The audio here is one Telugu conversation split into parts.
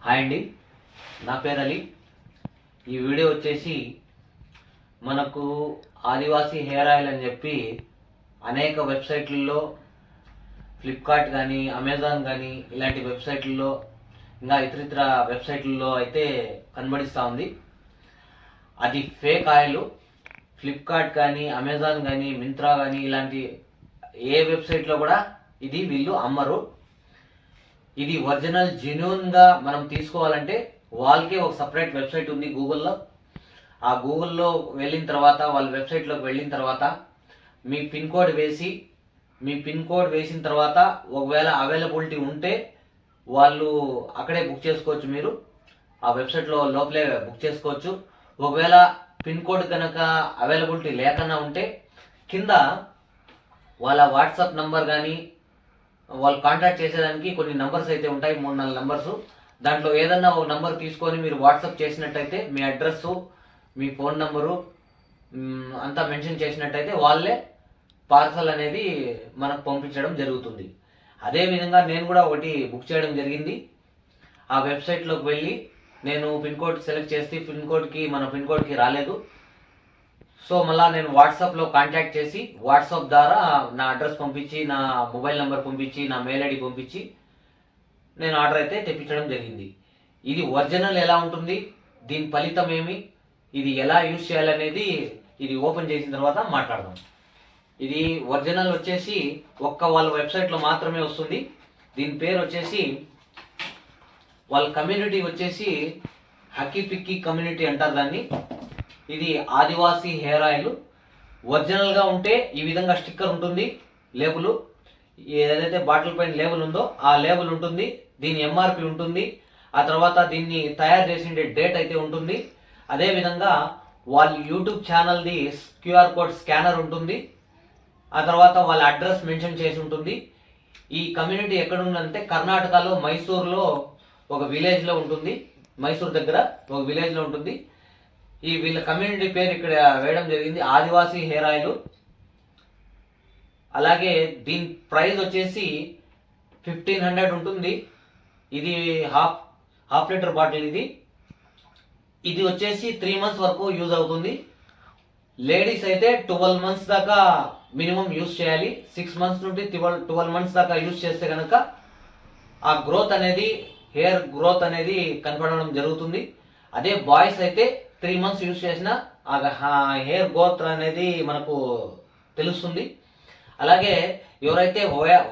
హాయ్ అండి, నా పేరు అలీ. ఈ వీడియో వచ్చేసి మనకు ఆదివాసీ హెయిర్ ఆయిల్ అని చెప్పి అనేక వెబ్సైట్లలో, ఫ్లిప్కార్ట్ కానీ అమెజాన్ కానీ ఇలాంటి వెబ్సైట్లలో ఇంకా ఇతరితర వెబ్సైట్లలో అయితే కనబడిస్తూ ఉంది. అది ఫేక్ ఆయిల్. ఫ్లిప్కార్ట్ కానీ అమెజాన్ కానీ మింత్రా కానీ ఇలాంటి ఏ వెబ్సైట్లో కూడా ఇది వీళ్ళు అమ్మరు. ఇది ఒరిజినల్ జెన్యూన్గా మనం తీసుకోవాలంటే వాళ్ళకే ఒక సపరేట్ వెబ్సైట్ ఉంది గూగుల్లో. ఆ గూగుల్లో వెళ్ళిన తర్వాత వాళ్ళ వెబ్సైట్లోకి వెళ్ళిన తర్వాత మీ పిన్ కోడ్ వేసిన తర్వాత ఒకవేళ అవైలబిలిటీ ఉంటే వాళ్ళు అక్కడే బుక్ చేసుకోవచ్చు. మీరు ఆ వెబ్సైట్లో లోపలే బుక్ చేసుకోవచ్చు. ఒకవేళ పిన్ కోడ్ కనుక అవైలబిలిటీ లేకుండా ఉంటే కింద వాళ్ళ వాట్సాప్ నంబర్ కానీ వాళ్ళు కాంటాక్ట్ చేసేదానికి కొన్ని నంబర్స్ అయితే ఉంటాయి, 3-4 నంబర్స్. దాంట్లో ఏదన్నా ఒక నంబర్ తీసుకొని మీరు వాట్సాప్ చేసినట్టయితే మీ అడ్రస్, మీ ఫోన్ నంబరు అంతా మెన్షన్ చేసినట్టయితే వాళ్ళే పార్సల్ అనేది మనకు పంపించడం జరుగుతుంది. అదేవిధంగా నేను కూడా ఒకటి బుక్ చేయడం జరిగింది. ఆ వెబ్సైట్లోకి వెళ్ళి నేను పిన్ కోడ్ సెలెక్ట్ చేస్తే మన పిన్ కోడ్కి రాలేదు. సో మళ్ళీ నేను వాట్సాప్లో కాంటాక్ట్ చేసి వాట్సాప్ ద్వారా నా అడ్రస్ పంపించి, నా మొబైల్ నెంబర్ పంపించి, నా మెయిల్ ఐడి పంపించి నేను ఆర్డర్ అయితే తెప్పించడం జరిగింది. ఇది ఒరిజినల్ ఎలా ఉంటుంది, దీని ఫలితం ఏమి, ఇది ఎలా యూజ్ చేయాలనేది ఇది ఓపెన్ చేసిన తర్వాత మాట్లాడదాం. ఇది ఒరిజినల్ వచ్చేసి వాళ్ళ వెబ్సైట్లో మాత్రమే వస్తుంది. దీని పేరు వచ్చేసి వాళ్ళ కమ్యూనిటీ వచ్చేసి హక్కీ పిక్కీ కమ్యూనిటీ అంటారు దాన్ని. ఇది ఆదివాసీ హెయిర్ ఆయిల్. ఒరిజినల్గా ఉంటే ఈ విధంగా స్టిక్కర్ ఉంటుంది, లేబుల్, ఏదైతే బాటిల్ పైన లేబుల్ ఉందో ఆ లేబుల్ ఉంటుంది. దీని ఎంఆర్పి ఉంటుంది. ఆ తర్వాత దీన్ని తయారు చేసిన డేట్ అయితే ఉంటుంది. అదేవిధంగా వాళ్ళ యూట్యూబ్ ఛానల్ది క్యూఆర్ కోడ్ స్కానర్ ఉంటుంది. ఆ తర్వాత వాళ్ళ అడ్రస్ మెన్షన్ చేసి ఉంటుంది. ఈ కమ్యూనిటీ ఎక్కడ ఉందంటే కర్ణాటకలో మైసూర్లో ఒక విలేజ్లో ఉంటుంది. మైసూర్ దగ్గర ఒక విలేజ్లో ఉంటుంది. ఈ వీళ్ళ కమ్యూనిటీ పేరు ఇక్కడ వేయడం జరిగింది, ఆదివాసీ హెయిర్ ఆయిల్. అలాగే దీని ప్రైస్ వచ్చేసి 1500 ఉంటుంది. ఇది హాఫ్ లీటర్ బాటిల్. ఇది వచ్చేసి 3 months వరకు యూజ్ అవుతుంది. లేడీస్ అయితే 12 months దాకా మినిమం యూజ్ చేయాలి. 6 months నుండి 12 months దాకా యూజ్ చేస్తే కనుక ఆ గ్రోత్ అనేది, హెయిర్ గ్రోత్ అనేది కనపడడం జరుగుతుంది. అదే బాయ్స్ అయితే 3 months యూజ్ చేసిన ఆ హెయిర్ గ్రోత్ అనేది మనకు తెలుస్తుంది. అలాగే ఎవరైతే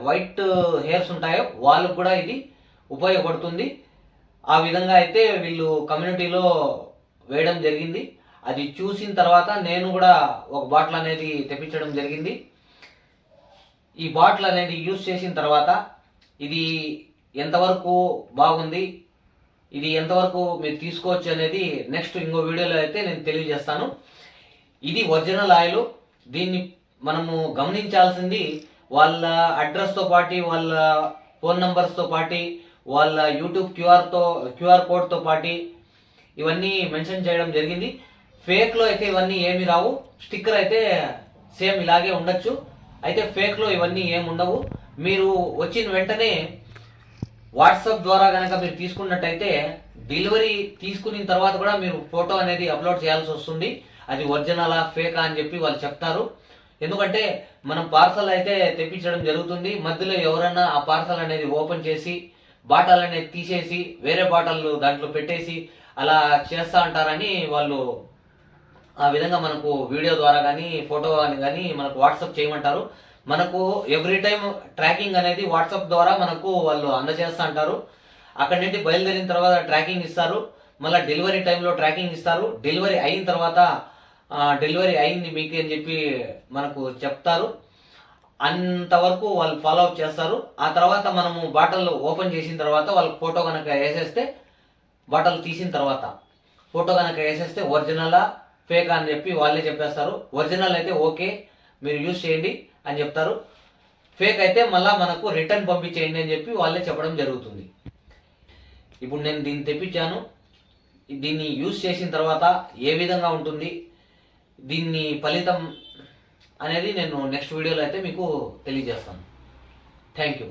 వైట్ హెయిర్స్ ఉంటాయో వాళ్ళకు కూడా ఇది ఉపయోగపడుతుంది. ఆ విధంగా అయితే వీళ్ళు కమ్యూనిటీలో వేయడం జరిగింది. అది చూసిన తర్వాత నేను కూడా ఒక బాటిల్ అనేది తెప్పించడం జరిగింది. ఈ బాటిల్ అనేది యూజ్ చేసిన తర్వాత ఇది ఎంతవరకు బాగుంది, ఇది ఎంతవరకు మీరు తీసుకోవచ్చు అనేది నెక్స్ట్ ఇంకో వీడియోలో అయితే నేను తెలియజేస్తాను. ఇది ఒరిజినల్ ఆయిల్. దీన్ని మనము గమనించాల్సింది వాళ్ళ అడ్రస్తో పాటు, వాళ్ళ ఫోన్ నంబర్స్తో పాటు, వాళ్ళ యూట్యూబ్ క్యూఆర్ కోడ్తో పాటు ఇవన్నీ మెన్షన్ చేయడం జరిగింది. ఫేక్లో అయితే ఇవన్నీ ఏమి రావు. స్టిక్కర్ అయితే సేమ్ ఇలాగే ఉండొచ్చు. అయితే ఫేక్లో ఇవన్నీ ఏమి ఉండవు. మీరు వచ్చిన వెంటనే వాట్సాప్ ద్వారా కనుక మీరు తీసుకున్నట్టయితే డెలివరీ తీసుకున్న తర్వాత కూడా మీరు ఫోటో అనేది అప్లోడ్ చేయాల్సి వస్తుంది. అది ఒరిజినలా ఫేకా అని చెప్పి వాళ్ళు చెప్తారు. ఎందుకంటే మనం పార్సల్ అయితే తెప్పించడం జరుగుతుంది. మధ్యలో ఎవరైనా ఆ పార్సల్ అనేది ఓపెన్ చేసి బాటల్ అనేది తీసేసి వేరే బాటల్ దాంట్లో పెట్టేసి అలా చేస్తూ ఉంటారని వాళ్ళు ఆ విధంగా మనకు వీడియో ద్వారా కానీ ఫోటో అని కానీ మనకు వాట్సాప్ చేయమంటారు. మనకు ఎవ్రీ టైం ట్రాకింగ్ అనేది వాట్సాప్ ద్వారా మనకు వాళ్ళు అందజేస్తూ అంటారు. అక్కడి నుండి బయలుదేరిన తర్వాత ట్రాకింగ్ ఇస్తారు. మళ్ళీ డెలివరీ టైంలో ట్రాకింగ్ ఇస్తారు. డెలివరీ అయిన తర్వాత డెలివరీ అయింది మీకు అని చెప్పి మనకు చెప్తారు. అంతవరకు వాళ్ళు ఫాలో అప్ చేస్తారు. ఆ తర్వాత మనము బాటిల్ ఓపెన్ చేసిన తర్వాత వాళ్ళకి ఫోటో కనుక వేసేస్తే, బాటిల్ తీసిన తర్వాత ఫోటో కనుక వేసేస్తే ఒరిజినలా ఫేకా అని చెప్పి వాళ్ళే చెప్పేస్తారు. ఒరిజినల్ అయితే ఓకే మీరు యూజ్ చేయండి అని చెప్తారు. ఫేక్ అయితే మళ్ళీ మనకు రిటర్న్ పంపించేయండి అని చెప్పి వాళ్ళే చెప్పడం జరుగుతుంది. ఇప్పుడు నేను దీన్ని తెప్పించాను. దీన్ని యూజ్ చేసిన తర్వాత ఏ విధంగా ఉంటుంది, దీన్ని ఫలితం అనేది నేను నెక్స్ట్ వీడియోలో అయితే మీకు తెలియజేస్తాను. Thank you.